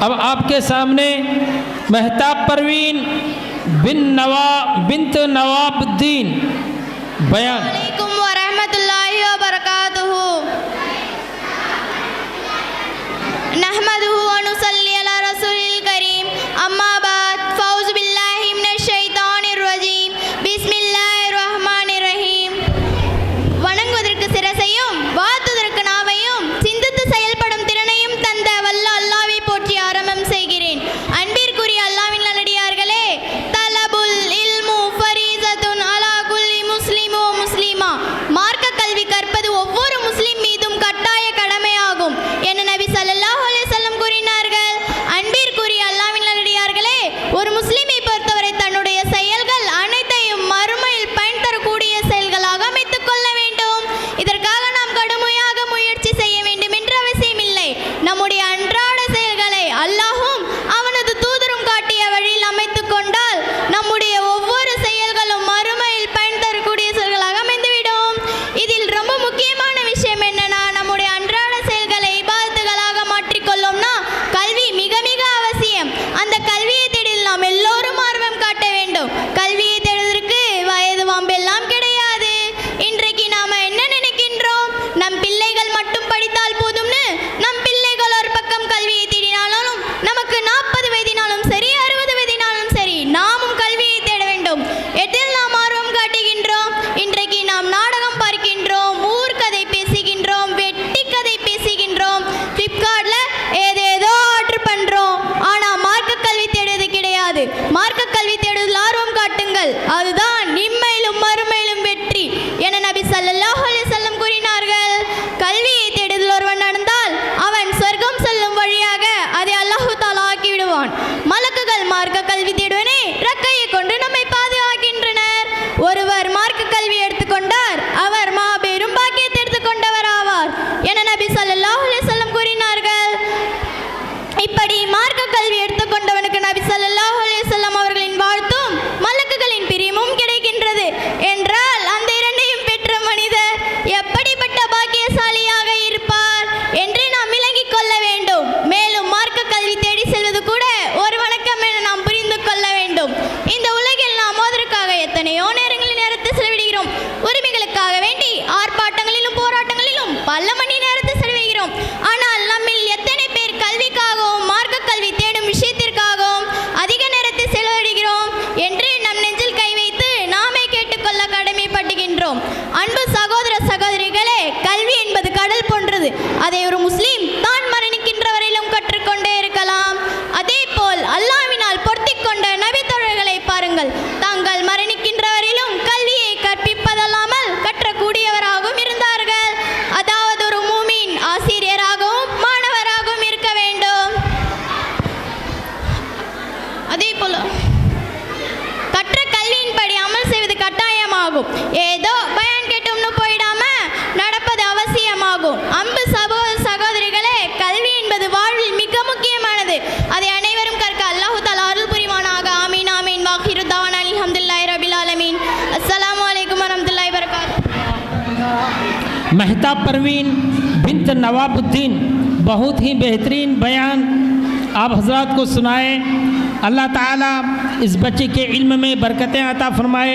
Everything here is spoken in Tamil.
अब आपके सामने महताब परवीन बिन्त नवाबुद्दीन बयान। अलैकुम व रहमतुल्लाहि व बरकातुहू। नहमदुहु व नुसल्ली अला रसूलिल करीम। अम्मा बाद फौज़ बिल्लाहि मिनश ஷைத்தானிர் ரஜீம்। பிஸ்மில்லாஹிர் ரஹ்மானிர் ரஹீம்। வணங்குவதற்கு சிரசையும் வாழ்த்துவதற்கு நாவையும் சிந்தித்து செயல்படும் திறனையும் தந்த வல்ல அல்லாஹ்வை போற்றி ஆரம்பம் செய்கிறேன். அன்பிற்குரிய அல்லாஹ்வின் நல்லடியார்களே, தலபுல் இல்மு ஃபரீஸத்துன் அலா குல்லி முஸ்லிம் வ முஸ்லிமா. மார்க்க கல்வி கற்பது ஒவ்வொரு முஸ்லிம் மீதும் கட்டாய கடமையாகும் என நபி ஸல்லல்லாஹு அலைஹி வஸல்லம் கூறினார்கள். அன்பிற்குரிய அல்லாஹ்வின் நல்லடியார்களே, ஒரு முஸ்லிமை பொறுத்தவரை தன்னுடைய செயல்கள் அனைத்தையும் மறுமையில் பயன் தரக்கூடிய செயல்களாக அமைத்துக் கொள்ள வேண்டும். இதற்காக நாம் கடுமையாக முயற்சி செய்ய வேண்டும் என்ற அவசியமில்லை. நம்முடைய அன்றாட செயல்களை அல்லாஹும் அவனது தூதரும் காட்டிய வழியில் அமைத்துக் கொண்டால் நம்முடைய ஒவ்வொரு செயல்களும் மறுமையில் பயன் தரக்கூடிய செயல்களாக அமைந்துவிடும். இதில் ரொம்ப முக்கியமான விஷயம் என்னன்னா, நம்முடைய அன்றாட செயல்களை இபாதத்துகளாக மாற்றிக்கொள்ளோம்னா கல்வி மிக மிக அவசியம். அந்த கல்வியை தேடில் நாம் எல்லோரும் ஆர்வம் காட்ட வேண்டும். கல்வியை தேடுவதற்கு வயது வம்பெல்லாம் கிடையாது. இன்றைக்கு நாம என்ன நினைக்கின்றோம், நம் பிள்ளைகள் மட்டும் படித்தால் போதும்னு. நம் பிள்ளைகள் ஒரு பக்கம் கல்வியை தேடினாலும் நமக்கு 40 வயதினாலும் சரி 60 வயதினாலும் சரி நாமும் கல்வியை தேட வேண்டும். எதில் நாம் ஆர்வம் காட்டுகின்றோம்? இன்றைக்கு நாம் நாடகம் பார்க்கின்றோம், ஊர்கதை பேசுகின்றோம், வெட்டி கதை பேசுகின்றோம், ஃப்ளிப்கார்ட்ல ஏதேதோ ஆர்டர் பண்றோம். ஆனா மார்க்க கல்வி தேடுவது கிடையாது. மார்க்க கல்வி தேடுவதில் ஆர்வம் காட்டுங்கள், அதுதான் இம்மையிலும் மறுமையிலும் வெற்றி என நபி ஸல்லல்லாஹு அலைஹி வஸல்லம் கூறினார்கள். கல்வியை தேடுதல் ஒருவன் நடந்தால் அவன் சொர்க்கம் செல்லும் வழியாக அதை அல்லாஹ் தஆலா ஆக்கி விடுவான். மலக்குகள் மார்க்க கல்வி தேடுவனே ரக்கையை கொண்டு நம்மை பாதுகாக்கின்றனர். ஒருவர் மார்க்க கல்வி எடுத்துக்கொண்டார், அவர் மாபெரும் பாக்கியத்தை எடுத்துக்கொண்டவர் ஆவார் என நபி ஸல்லல்லாஹு அலைஹி வஸல்லம் கூறினார்கள். இப்படி மார்க்க கல்வி எடுத்துக்கொண்டவனுக்கு நபி ஸல்லல்லாஹு அலைஹி வஸல்லம் அவர்களின் வாழ்த்தும் மலக்குகளின் பிரியமும் கிடைக்கின்றது என்றால் அந்த இரண்டையும் பெற்ற மனிதர் எப்படிப்பட்ட பாக்கியசாலியாக இருப்பார் என்று நாம் விளங்கிக் கொள்ள வேண்டும். மேலும் மார்க்க கல்வி தேடி செல்வது கூட ஒரு வணக்கம் என நாம் புரிந்து கொள்ள வேண்டும். இந்த உலகில் நாம் மோதலுக்காக எத்தனையோ நேரங்களில் நேரத்தை செலவிடுகிறோம். உரிமைகளுக்காக வேண்டி ஆர்ப்பாட்டங்களிலும் போராட்டங்களிலும் பல மணி நேரத்தை செலவிடுகிறோம். ஆனால் நம்மில் எத்தனை பேர் கல்விக்காகவும் மார்க்க கல்வி தேடும் விஷயத்திற்காகவும் அதிக நேரத்தை செலவிடுகிறோம் என்று நம் நெஞ்சில் கை வைத்து நாமே கேட்டுக்கொள்ள கடமைப்பட்டுகின்றோம். அன்பு சகோதர சகோதரிகளே, கல்வி என்பது கடல் போன்றது. அதை ஒரு முஸ்லீம் தான் மரணிக்கின்ற வரையிலும் கற்றுக்கொண்டே இருக்கலாம். அதே போல் அல்லாஹ்வினால் பொருத்திக் கொண்ட நபி தோழர்களை பாருங்கள். தாங்கள் மரணிக்கின்ற வரையிலும் கல்வியை கற்பிப்பதல்லாமல் கற்றக்கூடியவராகவும் இருந்தார்கள். அதாவது ஒரு மூமின் ஆசிரியராகவும் மாணவராகவும் இருக்க வேண்டும். அதே போல கற்ற கல்வியின்படி அமல் செய்வது கட்டாயமாகும். ஏதோ பயான் கேட்டோம்னு போயிடாம நடப்பது அவசியமாகும். அன்பு சகோதர சகோதரிகளே, கல்வி என்பது வாழ்வில் மிக முக்கியமானது. அதை அனைவரும் கற்க அல்லாஹ் தஆலா அருள் புரிவானாக. ஆமீன் ஆமீன். வாஹிரு தஅவானா அல்ஹம்துலில்லாஹி ரப்பில் ஆலமீன். அஸ்ஸலாமு அலைக்கும் வரஹ்மத்துல்லாஹி வபரகாத்துஹு। महताब परवीन बिन्त नवाबुद्दीन, बहुत ही बेहतरीन बयान आप हजरात को सुनाए। अल्लाह ताला इस बच्चे के इल्म में बरकतें अता फरमाए।